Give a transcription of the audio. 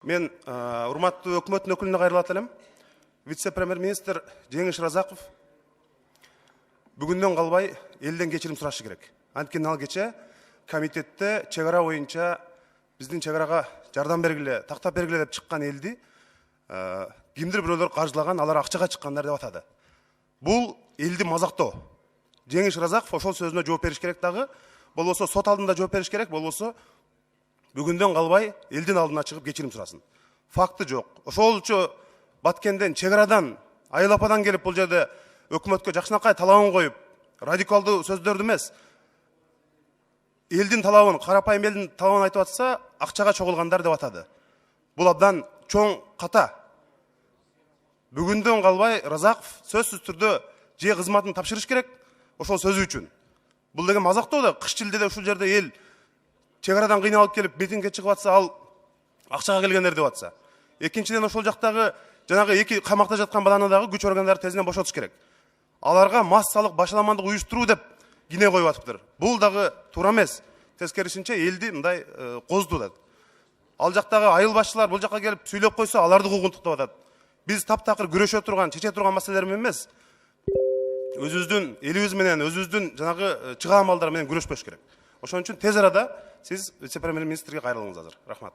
Мен урматтуу өкмөттүн өкүлүнө кайрылат элем. Вице-премьер-министр Жеңиш Разаков бүгүндөн калбай элден кечирим сурашы керек. Анткени ал кече комитетте чек ара боюнча биздин чек арага жардам бергиле, тактап бергиле деп чыккан элди кимдир бирөөлөр каржылаган, алар акчага чыккандар деп атады. Бул элди мазактоо. Жеңиш Разаков ошол сөзүнө жооп бериш керек дагы, болбосо сот алдында жооп бериш керек, болбосо бүгүндөн калбай элдин алдына чыгып кечирим сурасын. Факты жок. Ошолчо Баткенден, чек арадан, Айыл ападан келип бул жерде өкмөткө жакшынакай талабын коюп, радикалдуу сөздөрдү эмес, элдин талабын, карапайым элдин талабын айтып атса, акчага чогулгандар деп атады. Бул абдан чоң ката. Бүгүндөн калбай Разаков сөзсүз түрдө же кызматын тапшырыш керек, ошол сөзү үчүн. Бул деген мазактоо да, кыш жылдеде ушул жерде эл чек арадан кыйналып келип митингге чыгып атса, ал акчага келгендер деп атса. Экинчиден ошол жактагы жанагы эки камакта жаткан баланы дагы күч органдары тезинен бошотуш керек. Аларга массалык башаламандык уюштуруу деп кине коюп атыптыр. Бул дагы туура эмес. Тескерисинче элди мындай коздуп. Ал жактагы айыл башчылар бул жакка келип сүйлөп койсо, аларды куугунтуктап атат. Биз таптакыр күрөшө турган, чече турган маселелер эмес. Өзүбүздүн элибиз менен, өзүбүздүн жанагы чыга амалдар менен күрөшпөш керек. Ошон үчүн тез арада сиз вице-премьер-министрге кайрылыңыз азыр. Рахмат.